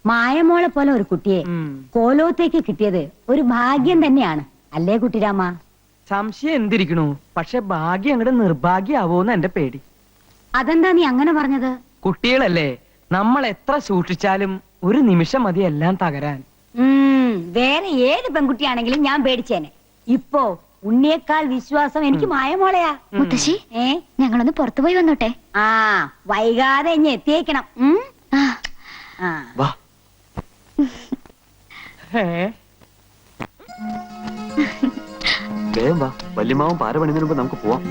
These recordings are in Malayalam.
മായമോളെ പോലെ ഒരു കുട്ടിയെ കോലോത്തേക്ക് കിട്ടിയത് ഒരു ഭാഗ്യം തന്നെയാണ്, അല്ലേ കുട്ടിരാമ? സംശയം എന്തിരിക്കണു, പക്ഷെ ഭാഗ്യം അങ്ങോട്ട് നിർഭാഗ്യാവോന്ന് എന്റെ പേടി. അതെന്താ നീ അങ്ങനെ പറഞ്ഞത്? കുട്ടികളല്ലേ, നമ്മൾ എത്ര സൂക്ഷിച്ചാലും ഒരു നിമിഷം മതി എല്ലാം തകരാൻ. വേറെ ഏത് പെൺകുട്ടിയാണെങ്കിലും ഞാൻ പേടിച്ചേനെ. ഇപ്പോ ഉണ്ണിയേക്കാൾ വിശ്വാസം എനിക്ക് മായമോളയാ. മുത്തശ്ശി, ഞങ്ങളൊന്ന് പുറത്തുപോയി വന്നോട്ടെ? ആ, വൈകാതെ ഇനി എത്തിയേക്കണം. വല്യമാവും പാര പണിതിന് മുമ്പ് നമുക്ക് പോവാം.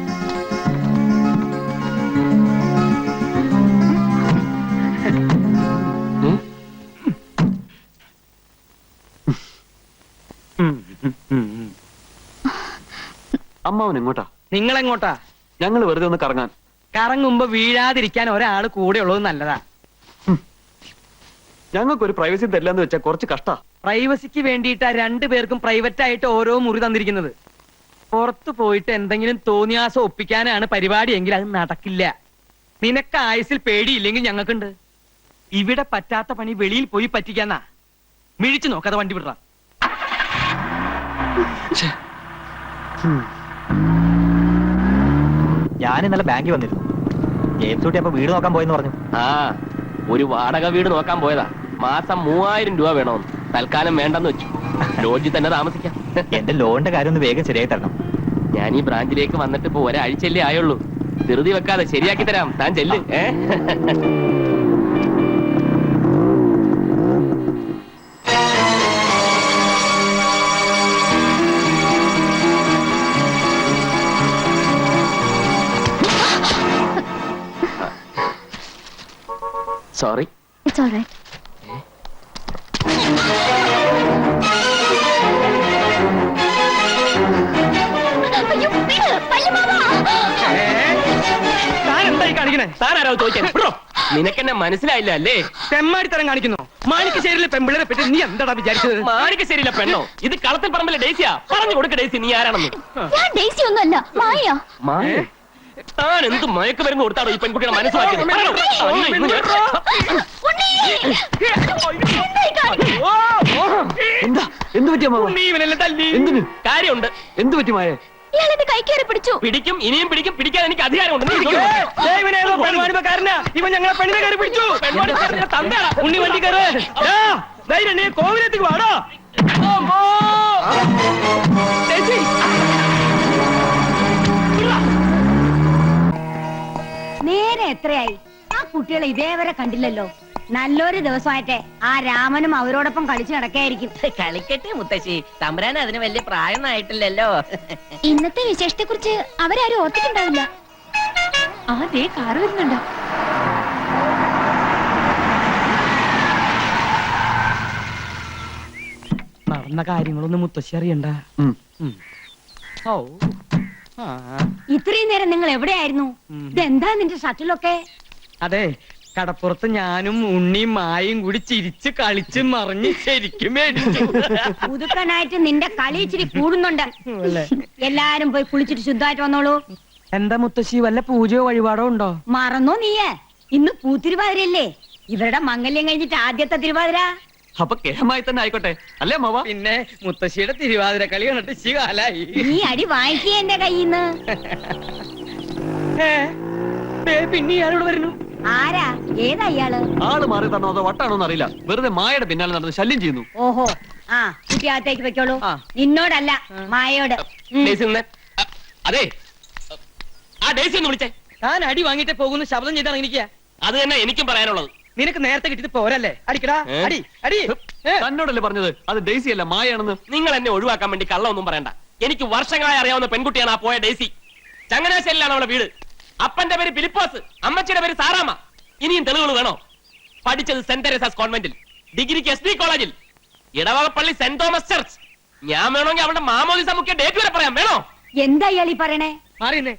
അമ്മാവൻ എങ്ങോട്ടാ? നിങ്ങൾ എങ്ങോട്ടാ? ഞങ്ങൾ വെറുതെ ഒന്ന് കറങ്ങാൻ. കറങ്ങുമ്പോ വീഴാതിരിക്കാൻ ഒരാള് കൂടെ ഉള്ളത് നല്ലതാ. ഞങ്ങൾക്കൊരു പ്രൈവസി തരില്ലെന്ന് വെച്ചാൽ കുറച്ച് കഷ്ടാ. പ്രൈവസിക്ക് വേണ്ടിയിട്ടാ രണ്ടുപേർക്കും പ്രൈവറ്റ് ആയിട്ട് ഓരോ മുറി തന്നിരിക്കുന്നത്. പുറത്തു പോയിട്ട് എന്തെങ്കിലും തോന്നിയാസം ഒപ്പിക്കാനാണ് പരിപാടി എങ്കിൽ അത് നടക്കില്ല. നിനക്ക് ആയുസിൽ പേടിയില്ലെങ്കിൽ ഞങ്ങൾക്കുണ്ട്. ഇവിടെ പറ്റാത്ത പണി വെളിയിൽ പോയി പറ്റിക്കാന്നാ. മിഴിച്ചു നോക്കാതെ വണ്ടി വിടറ. ഞാൻ ഇന്നലെ ബാങ്കിൽ വന്നിരുന്നു. ജെയിംസ് കുട്ടി അപ്പൊ വീട് നോക്കാൻ പോയെന്ന് പറഞ്ഞു. ഒരു വാടക വീട് നോക്കാൻ പോയതാ. മാസം 3000 രൂപ വേണമെന്ന്. തൽക്കാലം വേണ്ടെന്ന് വെച്ചു. ലോഡ്ജിൽ തന്നെ താമസിക്കാം. എന്റെ ലോണിന്റെ കാര്യം ഒന്ന് വേഗം ശരിയായി തരണം. ഞാൻ ഈ ബ്രാഞ്ചിലേക്ക് വന്നിട്ട് ഇപ്പൊ ഒരാഴ്ചയല്ലേ ആയുള്ളൂ. ധൃതി വെക്കാതെ ശരിയാക്കി തരാം. താൻ ചെല്ല്. സോറി. It's alright. നിനക്കെന്നെ മനസ്സിലായില്ല അല്ലേ? തെമ്മാടിത്തരം കാണിക്കുന്നു. മാണിക്കശ്ശേരിയിലെ പെമ്പിളരെ പറ്റി നീ എന്താടാ വിചാരിച്ചത്? മാണിക്കശ്ശേരിയിലെ പെണ്ണോ? ഇത് കളത്തിൽ പറമ്പിലെ ഡേസിയാ. പറഞ്ഞു കൊടുക്ക ഡേസി, നീ ആരാണെന്ന്. ഞാൻ ഡേസി ഒന്നുമല്ല, മായ. മായ? താൻ എന്ത് മയക്കുമരുന്ന് കൊടുത്താടോ ഈ പെൺകുട്ടിയുടെ മനസ്സിലാക്കിയത്? എന്താ എന്ത് പറ്റിയ എന്തിന് കാര്യമുണ്ട്. എന്ത് പറ്റി മായ? ഇയാളെന്റെ കൈ കയറി പിടിച്ചു. പിടിക്കും, ഇനിയും പിടിക്കും. പിടിക്കാൻ എനിക്ക് അധികാരമുണ്ട്. ഇവൻ ഞങ്ങളെ പെണ്ണിനെ കയറി പിടിച്ചു. ഉണ്ണി വണ്ടി കയറ്. കോവിലത്തേക്ക് വാടോ. നേരെ എത്രയായി? ആ കുട്ടികളെ ഇതേവരെ കണ്ടില്ലല്ലോ. നല്ലൊരു ദിവസമായിട്ടെ ആ രാമനും അവരോടൊപ്പം കളിച്ചു നടക്കായിരിക്കും. കളിക്കട്ടെ മുത്തശ്ശി, തമ്പുരാൻ അതിന് വലിയ പ്രായം ആയിട്ടില്ലല്ലോ. ഇന്നത്തെ വിശേഷത്തെ കുറിച്ച് അവരാരും ഓർത്തിട്ടുണ്ടാവില്ല. ദേ കാറ് വരുന്നുണ്ടോ? നടന്ന കാര്യങ്ങളൊന്നും മുത്തശ്ശി അറിയണ്ട. ഇത്രയും നേരം നിങ്ങൾ എവിടെയായിരുന്നു? ഇതെന്താ നിന്റെ ഷട്ടിലൊക്കെ? അതെ, കടപ്പുറത്ത് ഞാനും ഉണ്ണിയും മായും കൂടി ചിരിച്ച് കളിച്ച് മറിഞ്ഞ് ശരിക്കും മേടിച്ചു. പുതുക്കനായിട്ട് നിന്റെ കളി ഇച്ചിരി കൂടുന്നുണ്ട്. എല്ലാരും പോയി കുളിച്ചിട്ട് ശുദ്ധമായിട്ട് വന്നോളൂ. എന്താ മുത്തശ്ശി, വല്ല പൂജയോ വഴിപാടോ ഉണ്ടോ? മറന്നോ നീയേ? ഇന്ന് പൂത്തിരുവാതിരയല്ലേ? ഇവരുടെ മംഗല്യം കഴിഞ്ഞിട്ട് ആദ്യത്തെ തിരുവാതിര. അപ്പൊ കേമായി തന്നെ ആയിക്കോട്ടെ അല്ലേ മാവ? പിന്നെ മുത്തശ്ശിയുടെ തിരുവാതിര കളി കണ്ടിട്ട് ശികാലായി. നീ അടി വാങ്ങിക്കേ എന്റെ കയ്യിന്ന്. പിന്നെ ഇയാളോട് വരുന്നു. ആരാ? ഏതാ ഇയാള്? ആള് മാറി തന്നോ അതോ വട്ടാണോന്ന് അറിയില്ല. വെറുതെ മായയുടെ പിന്നാലെ നടന്ന് ശല്യം ചെയ്യുന്നു. ഓഹോ, ആ കുട്ടി അകത്തേക്ക് വെക്കോളൂ. നിന്നോടല്ല, മായയോട്. അതെ, ആ ഡേസി ഒന്ന് വിളിച്ചേ. താൻ അടി വാങ്ങിട്ട് പോകുന്ന ശബ്ദം ചെയ്താണ് എനിക്ക്. അത് തന്നെ എനിക്കും പറയാനുള്ളത്. നിനക്ക് നേരത്തെ കിട്ടിയത് പോരല്ലേ? അടിക്കടാ, അടി അടി. തന്നോടല്ലേ പറഞ്ഞത് അത് ഡേസി അല്ല മായാണെന്ന്? നിങ്ങൾ എന്നെ ഒഴിവാക്കാൻ വേണ്ടി കള്ളമൊന്നും പറയണ്ട. എനിക്ക് വർഷങ്ങളായി അറിയാവുന്ന പെൺകുട്ടിയാണ് ആ പോയ ഡേസി. ചങ്ങനാശ്ശേരിയിലാണ് അവളുടെ വീട്. അപ്പന്റെ പേര് ഫിലിപ്പോസ്, അമ്മച്ചിയുടെ പേര് സാറാമ്മ. ഇനിയും തെളിവുകൾ വേണോ? പഠിച്ചത് സെന്റ് തെരേസാസ് കോൺവെന്റിൽ, ഡിഗ്രിക്ക് SD കോളേജിൽ, ഇടവകപ്പള്ളി സെന്റ് തോമസ് ചർച്ച്. ഞാൻ വേണമെങ്കിൽ അവളുടെ മാമോദിസ മുഖ്യ ഡേറ്റ് വരെ പറയാം. വേണോ? എന്താ ഇയാളീ പറയണേ? മാറിയുന്നേ.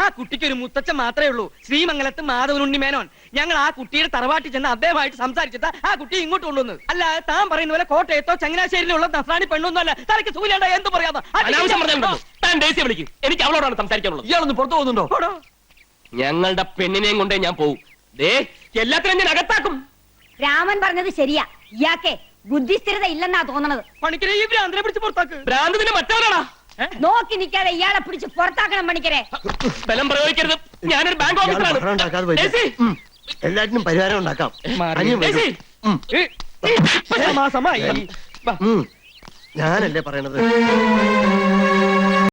ആ കുട്ടിക്ക് ഒരു മുത്തച്ഛൻ മാത്രമേ ഉള്ളൂ, ശ്രീമംഗലത്ത് മാധവനുണ്ണി മേനോൻ. ഞങ്ങൾ ആ കുട്ടിയുടെ തറവാട്ടിൽ ചെന്ന് അദ്ദേഹമായിട്ട് സംസാരിച്ചിട്ട് ആ കുട്ടി ഇങ്ങോട്ട് കൊണ്ടുവന്നത്. അല്ലാതെ താൻ പറയുന്ന പോലെ കോട്ടയത്തോ ചങ്ങനാശ്ശേരിയിലുള്ള നസ്രാണി പെണ്ണൊന്നും അല്ല. തനിക്ക് സൂര്യാണ്ട എന്ത് പറയാമോ? താൻ ഡേസിയെ വിളിക്കും. എനിക്ക് അവളോടാണ് സംസാരിക്കാനുള്ളത്. ഇയാളൊന്ന് പുറത്തു പോകുന്നുണ്ടോ? ഞങ്ങളുടെ പെണ്ണിനെയും കൊണ്ടേ ഞാൻ പോവും. ദേ, എല്ലാത്തിനും ഞാൻ അകത്താക്കും. രാമൻ പറഞ്ഞത് ശരിയാ. ഇയാക്കെ ബുദ്ധിസ്ഥിരത ഇല്ലെന്നാ തോന്നണത്. പണിക്കരെ ഈ ഭ്രാന്തനെ പിടിച്ച് പുറത്താക്ക്. ഭ്രാന്തതിന് മറ്റവരാടാ. നോക്കി നിൽക്കാതെ ഇയാളെ പിടിച്ച് പുറത്താക്കണം പണിക്കരെ. ബലം പ്രയോഗിക്കരുത്. ഞാനൊരു ബാങ്ക് ഓഫീസറാണ്. ഡേസി, എല്ലാറ്റിനും പരിഹാരം ഉണ്ടാക്കാം. ഡേസി, സമാസമായി. ഞാനല്ലേ പറയണത്.